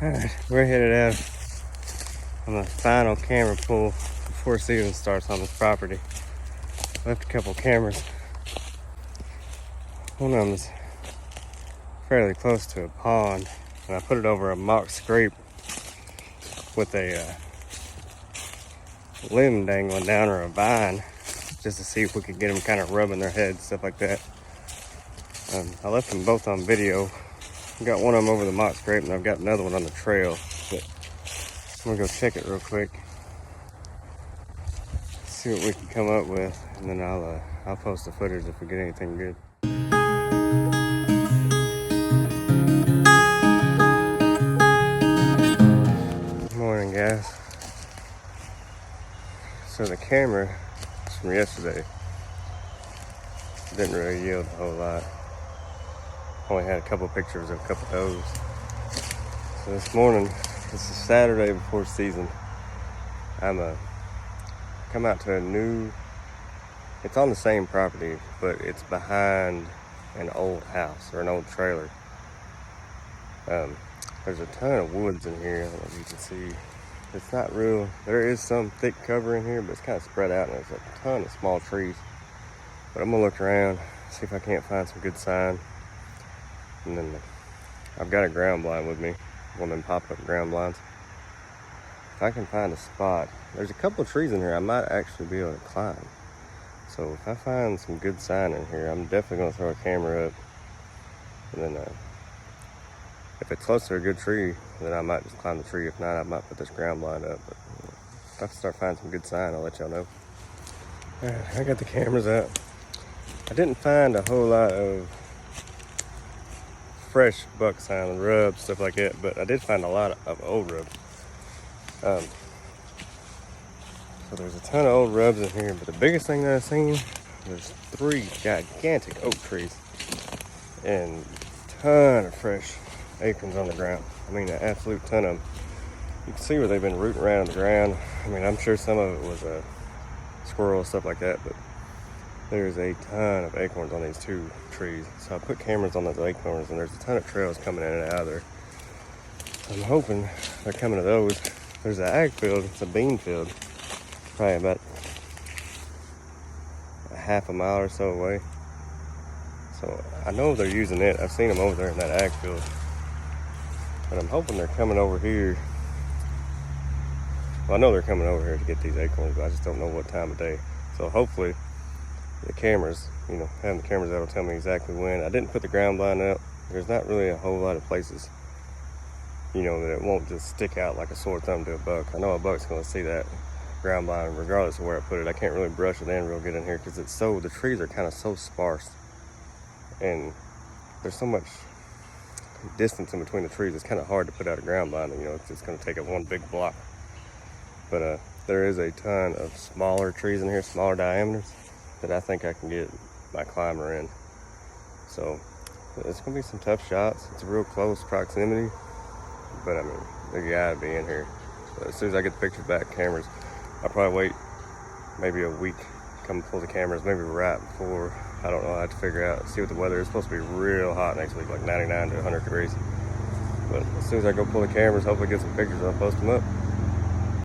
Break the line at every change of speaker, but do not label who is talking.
Alright, we're headed out on the final camera pull before season starts on this property. Left a couple cameras. One of them is fairly close to a pond, and I put it over a mock scrape with a limb dangling down or a vine, just to see if we could get them kind of rubbing their heads, stuff like that. I left them both on video. I got one of them over the mock scrape, and I've got another one on the trail. But I'm gonna go check it real quick, see what we can come up with, and then I'll post the footage if we get anything good. Good morning, guys. So the camera is from yesterday. Didn't really yield a whole lot. Only had a couple pictures of a couple does. So this morning, this is Saturday before season. I'm come out to a new, it's on the same property, but it's behind an old house or an old trailer. There's a ton of woods in here. I don't know if you can see. It's not real, there is some thick cover in here, but it's kind of spread out, and there's a ton of small trees. But I'm gonna look around, see if I can't find some good sign. And then I've got a ground blind with me, one of them pop-up ground blinds. If I can find a spot, there's a couple of trees in here I might actually be able to climb. So if I find some good sign in here, I'm definitely gonna throw a camera up. And then if it's close to a good tree, then I might just climb the tree. If not, I might put this ground blind up. But if I start finding some good sign, I'll let y'all know. All right, I got the cameras out. I didn't find a whole lot of fresh buck sign, rubs, stuff like that, but I did find a lot of old rubs. So there's a ton of old rubs in here, but the biggest thing that I've seen, there's 3 gigantic oak trees and a ton of fresh acorns on the ground. I mean, an absolute ton of them. You can see where they've been rooting around the ground. I mean, I'm sure some of it was a squirrel, stuff like that, but there's a ton of acorns on these 2 trees. So I put cameras on those acorns, and there's a ton of trails coming in and out of there. So I'm hoping they're coming to those. There's an ag field, it's a bean field, probably about a half a mile or so away. So I know they're using it. I've seen them over there in that ag field. But I'm hoping they're coming over here. Well, I know they're coming over here to get these acorns, but I just don't know what time of day. So hopefully the cameras, having the cameras out will tell me exactly when. I didn't put the ground blind up. There's not really a whole lot of places, that it won't just stick out like a sore thumb to a buck. I know a buck's gonna see that ground blind regardless of where I put it. I can't really brush it in real good in here because the trees are kind of so sparse. And there's so much distance in between the trees, it's kind of hard to put out a ground blind. It's just gonna take up one big block. But there is a ton of smaller trees in here, smaller diameters, that I think I can get my climber in. So it's gonna be some tough shots. It's a real close proximity, but I mean, they gotta be in here. So as soon as I get the pictures back, cameras, I'll probably wait maybe a week, come pull the cameras, maybe right before, I don't know, I have to figure out, see what the weather is. It's supposed to be real hot next week, like 99 to 100 degrees. But as soon as I go pull the cameras, hopefully get some pictures, I'll post them up.